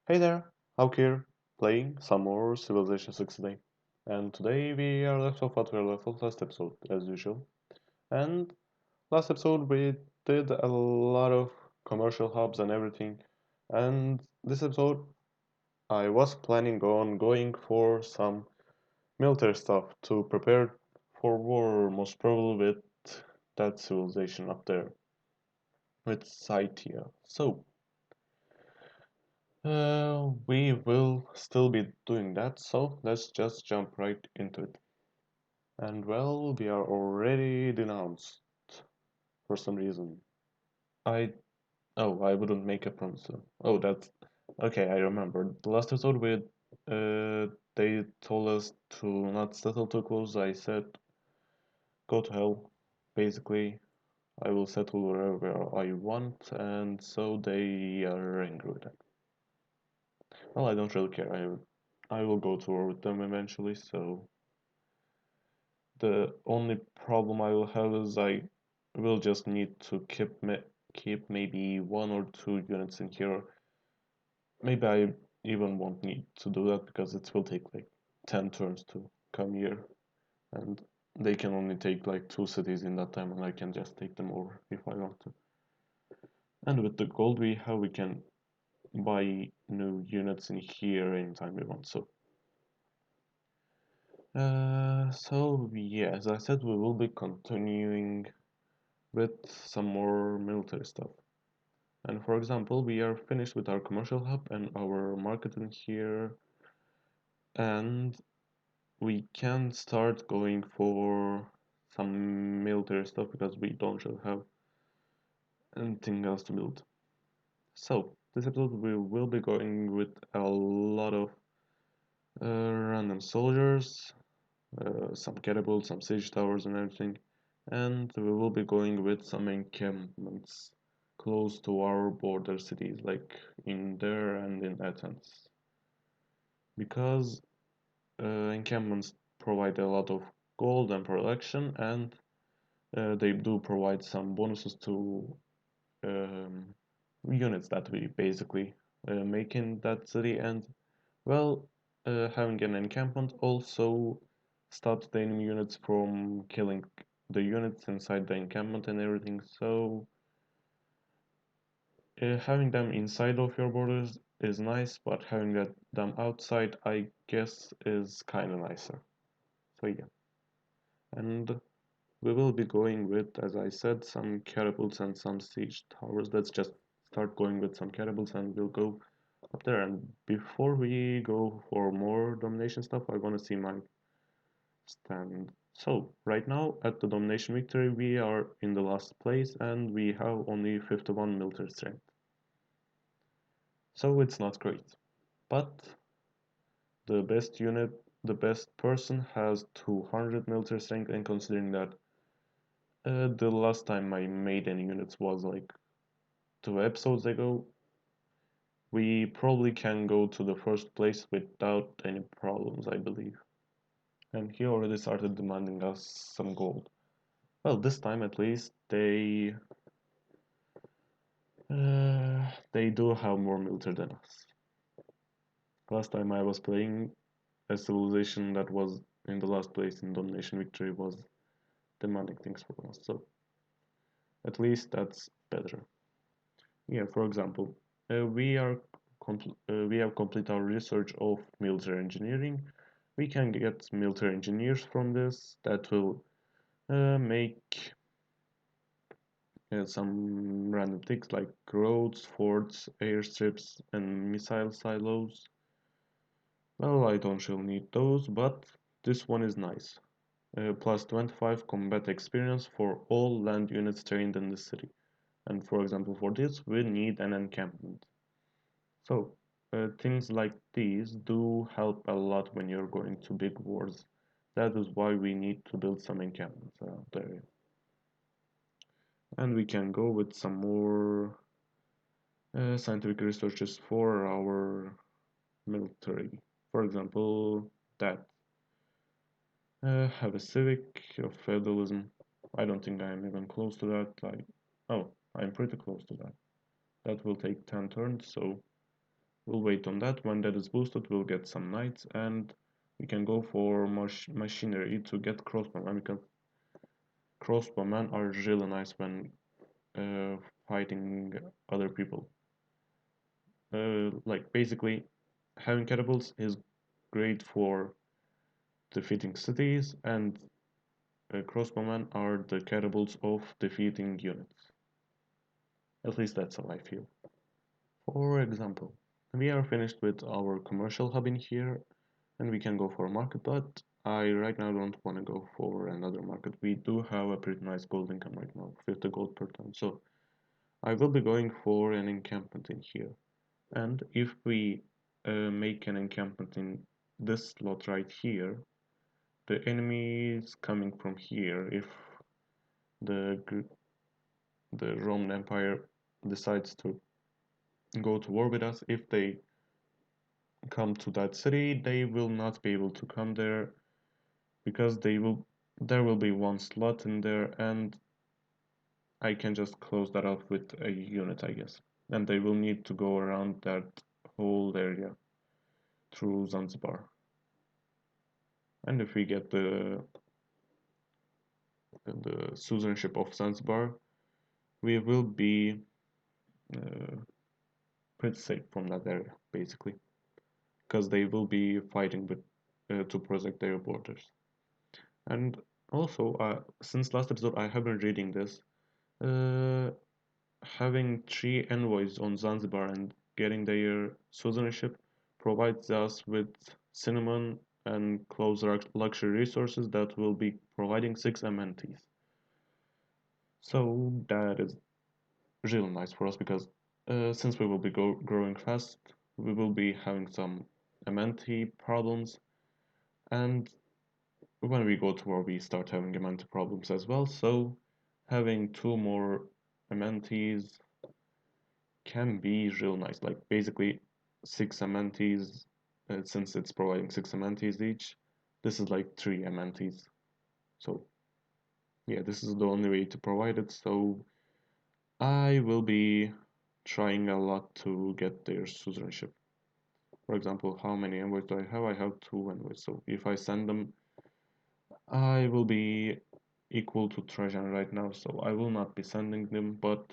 Hey there, Hawk here, playing some more Civilization 6 today. And today we are left off what we left off last episode, as usual. And last episode we did a lot of commercial hubs and everything. And this episode I was planning on going for some military stuff to prepare for war, most probably with that civilization up there, with Scythia. We will still be doing that, so let's just jump right into it. And well, we are already denounced for some reason. I I wouldn't make a promise. Oh, that's okay. I remember the last episode we they told us to not settle too close. I said go to hell. Basically, I will settle wherever I want, and so they are angry with that. Well, I don't really care. I will go to war with them eventually, so the only problem I will have is I will just need to keep maybe one or two units in here. Maybe I even won't need to do that because it will take like 10 turns to come here, and they can only take like two cities in that time, and I can just take them over if I want to. And with the gold we have, we can buy new units in here anytime we want. So yeah, as I said, we will be continuing with some more military stuff. And for example, we are finished with our commercial hub and our marketing here, and we can start going for some military stuff because we don't really have anything else to build. So, this episode we will be going with a lot of random soldiers, some catapults, some siege towers and everything, and we will be going with some encampments close to our border cities like in there and in Athens because encampments provide a lot of gold and production, and they do provide some bonuses to um, units that we basically make in that city. And well, having an encampment also stops the enemy units from killing the units inside the encampment and everything. So having them inside of your borders is nice, but having them outside, I guess, is kind of nicer. So yeah, and we will be going with, as I said, some catapults and some siege towers. Let's just start going with some catapults and we'll go up there. And before we go for more domination stuff, I want to see my stand. So right now at the domination victory, we are in the last place and we have only 51 military strength. So it's not great. But the best unit, the best person has 200 military strength, and considering that the last time I made any units was like 2 episodes ago, we probably can go to the first place without any problems, I believe. And he already started demanding us some gold. Well, this time at least they do have more military than us. Last time I was playing, a civilization that was in the last place in domination victory was demanding things from us, so at least that's better. Yeah, for example, we have completed our research of military engineering. We can get military engineers from this that will make some random things like roads, forts, airstrips, and missile silos. Well, I don't really need those, but this one is nice. Plus 25 combat experience for all land units trained in the city. And for example, for this, we need an encampment. So, things like these do help a lot when you're going to big wars. That is why we need to build some encampments around there. And we can go with some more scientific researches for our military. For example, that have a civic of feudalism. I don't think I'm even close to that. Oh, I'm pretty close to that. That will take 10 turns, so We'll wait on that. When that is boosted, we'll get some knights, and we can go for machinery to get crossbowmen, because crossbowmen are really nice when uh, fighting other people. Like basically, having catapults is great for defeating cities, and crossbowmen are the catapults of defeating units. At least that's how I feel. For example, we are finished with our commercial hub in here, and we can go for a market, but I right now don't want to go for another market. We do have a pretty nice gold income right now, 50 gold per ton, so I will be going for an encampment in here. And if we make an encampment in this slot right here, the enemies coming from here, if the the Roman Empire decides to go to war with us, if they come to that city, they will not be able to come there because there will be one slot in there, and I can just close that off with a unit, I guess. And they will need to go around that whole area through Zanzibar. And if we get the suzerainship of Zanzibar, we will be uh, pretty safe from that area, basically, because they will be fighting with to protect their borders. And also, since last episode, I have been reading this. Uh, Having three envoys on Zanzibar and getting their citizenship provides us with cinnamon and clothes luxury resources that will be providing six amenities. So that is really nice for us because since we will be growing fast, we will be having some amenity problems, and when we go to war, we start having amenity problems as well. So having two more amenities can be real nice. Like basically six amenities, since it's providing six amenities each, this is like three amenities. So yeah, this is the only way to provide it. So I will be trying a lot to get their suzerainship. For example, how many envoys do I have? I have two envoys. So if I send them, I will be equal to Trajan right now. So I will not be sending them, but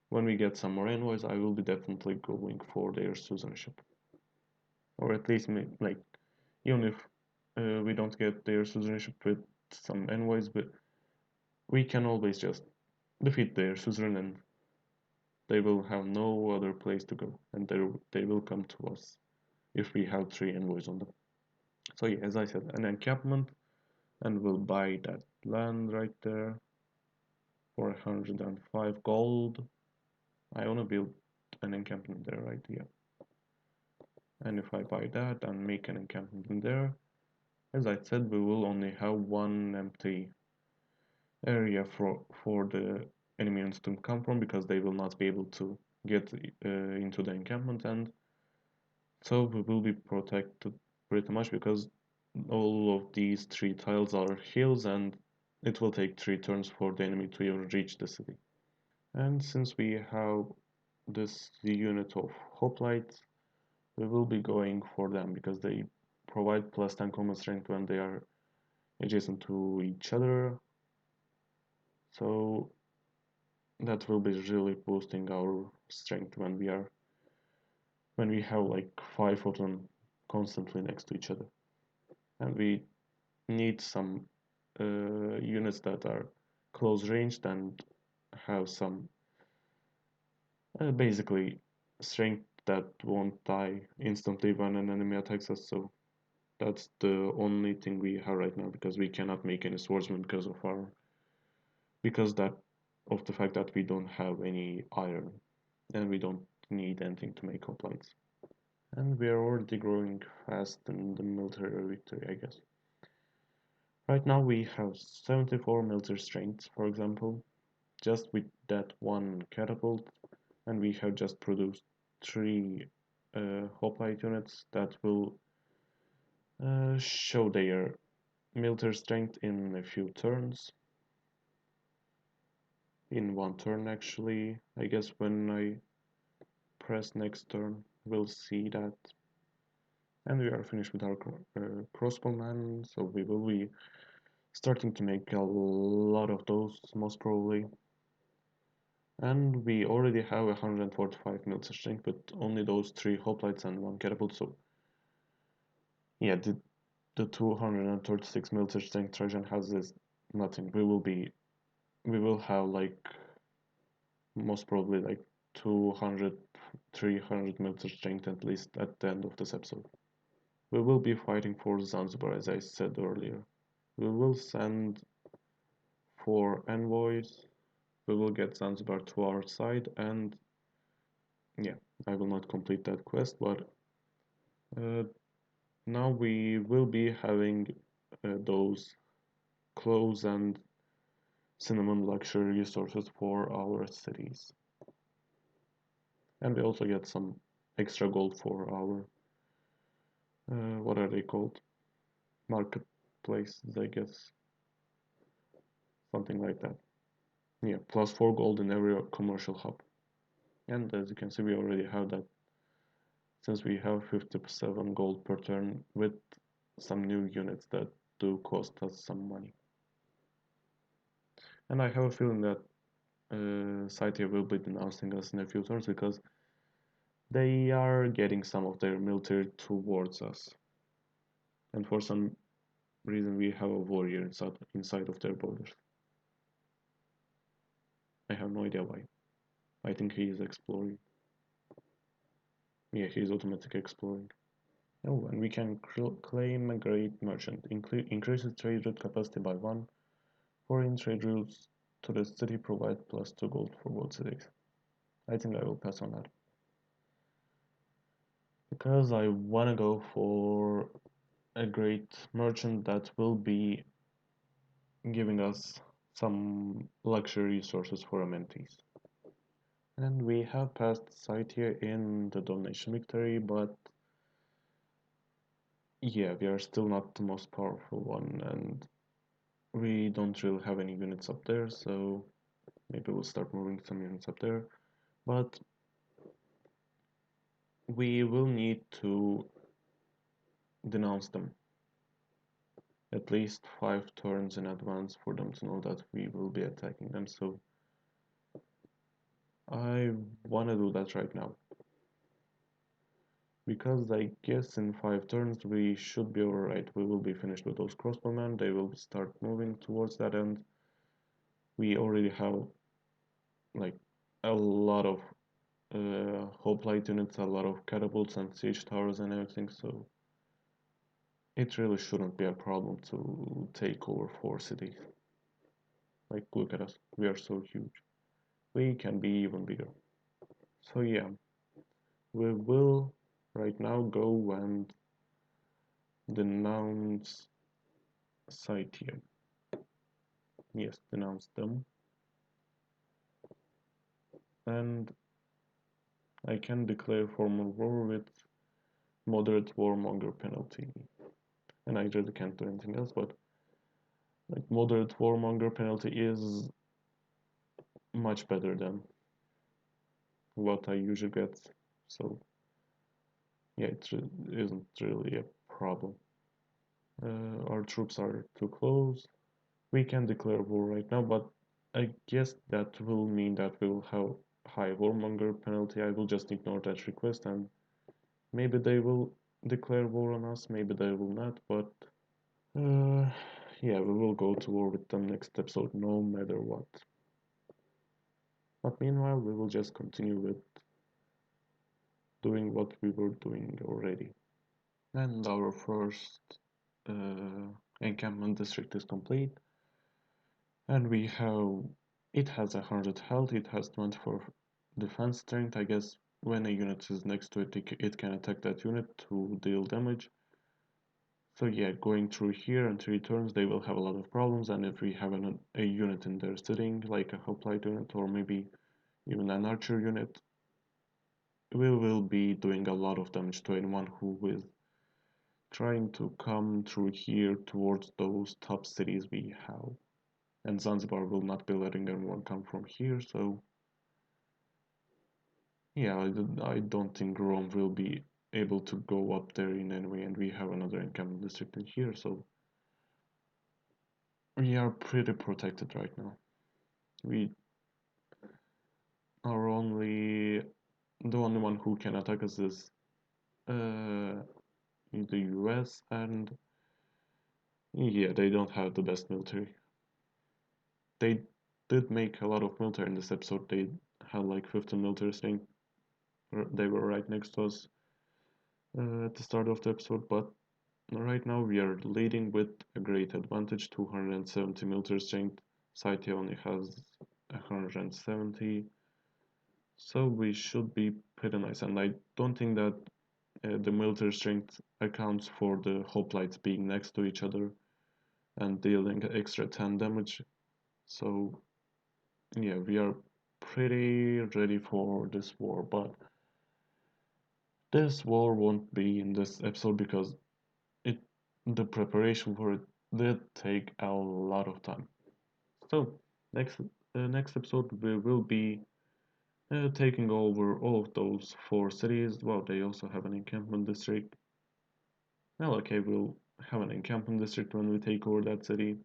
when we get some more envoys, I will be definitely going for their suzerainship. Or at least like even if we don't get their citizenship with some envoys, but we can always just defeat their suzerain and they will have no other place to go, and they will come to us if we have three envoys on them. So yeah, as I said, an encampment, and we'll buy that land right there for 105 gold. I wanna build an encampment there, right? Yeah. And if I buy that and make an encampment in there, as I said, we will only have one empty area for the enemy units to come from, because they will not be able to get into the encampment, and so we will be protected pretty much because all of these three tiles are hills, and it will take 3 turns for the enemy to even reach the city. And since we have this unit of hoplites, we will be going for them because they provide plus 10 combat strength when they are adjacent to each other. So that will be really boosting our strength when we have like 5 of them constantly next to each other, and we need some units that are close ranged and have some basically strength that won't die instantly when an enemy attacks us. So that's the only thing we have right now, because we cannot make any swordsmen because that of the fact that we don't have any iron, and we don't need anything to make hoplites. And we are already growing fast in the military victory, I guess. Right now we have 74 military strength, for example, just with that one catapult, and we have just produced 3 hoplite units that will show their military strength in a few turns. In one turn, actually, I guess when I press next turn. we'll see that. And we are finished with our crossbowmen, so we will be starting to make a lot of those, most probably. And we already have 145 mil strength with only those 3 hoplites and 1 catapult, so yeah, the 236 mil strength Trajan has is nothing. We will have like most probably like 200, 300 mil strength at least at the end of this episode. We will be fighting for Zanzibar as I said earlier. We will send 4 envoys. We will get Zanzibar to our side, and yeah, I will not complete that quest, but uh, now we will be having those clothes and cinnamon luxury resources for our cities. And we also get some extra gold for our, what are they called? Marketplaces, I guess. Something like that. Yeah, plus 4 gold in every commercial hub. And as you can see, we already have that since we have 57 gold per turn with some new units that do cost us some money. And I have a feeling that Scythia will be denouncing us in a few turns because they are getting some of their military towards us. And for some reason we have a warrior inside of their borders. I have no idea why. I think he is exploring. Yeah, he is automatically exploring. Oh, and we can claim a great merchant. Increases trade route capacity by 1. Foreign trade routes to the city provide plus 2 gold for both cities. I think I will pass on that. Because I wanna go for a great merchant that will be giving us some luxury resources for amenities. And we have passed site here in the Domination victory, but yeah, we are still not the most powerful one, and we don't really have any units up there, so maybe we'll start moving some units up there. But we will need to denounce them at least 5 turns in advance for them to know that we will be attacking them, so I wanna do that right now. Because I guess in 5 turns we should be alright. We will be finished with those crossbowmen, they will start moving towards that end. We already have like a lot of hoplite units, a lot of catapults and siege towers and everything, so it really shouldn't be a problem to take over 4 cities. Like, look at us, we are so huge. We can be even bigger. So yeah, we will right now go and denounce Scythium. Yes, denounce them. And I can declare formal war with moderate warmonger penalty. And I really can't do anything else, but like moderate warmonger penalty is much better than what I usually get. So yeah, it isn't really a problem. Our troops are too close. We can declare war right now, but I guess that will mean that we will have high warmonger penalty. I will just ignore that request and maybe they will declare war on us, maybe they will not, but uh, yeah, we will go to war with them next episode no matter what. But meanwhile, we will just continue with doing what we were doing already. And our first uh, encampment district is complete. And we have, it has 100 health, it has 24 defense strength. I guess when a unit is next to it, it can attack that unit to deal damage. So yeah, going through here in 3 turns, they will have a lot of problems. And if we have a unit in there sitting, like a hoplite unit or maybe even an archer unit, we will be doing a lot of damage to anyone who is trying to come through here towards those top cities we have. And Zanzibar will not be letting anyone come from here, so Yeah, I don't think Rome will be able to go up there in any way, and we have another encampment district in here, so we are pretty protected right now. We are only the only one who can attack us is uh, the US, and yeah, they don't have the best military. They did make a lot of military in this episode. They had like 15 military strength. They were right next to us at the start of the episode, but right now we are leading with a great advantage, 270 military strength. Saiti only has 170, so we should be pretty nice. And I don't think that the military strength accounts for the hoplites being next to each other and dealing extra 10 damage. So yeah, we are pretty ready for this war, but this war won't be in this episode because it the preparation for it did take a lot of time. So next episode we will be taking over all of those four cities. Well, they also have an encampment district. Well, okay, we'll have an encampment district when we take over that city.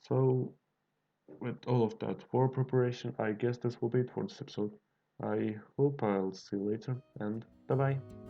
So with all of that war preparation, I guess this will be it for this episode. I hope I'll see you later, and bye bye.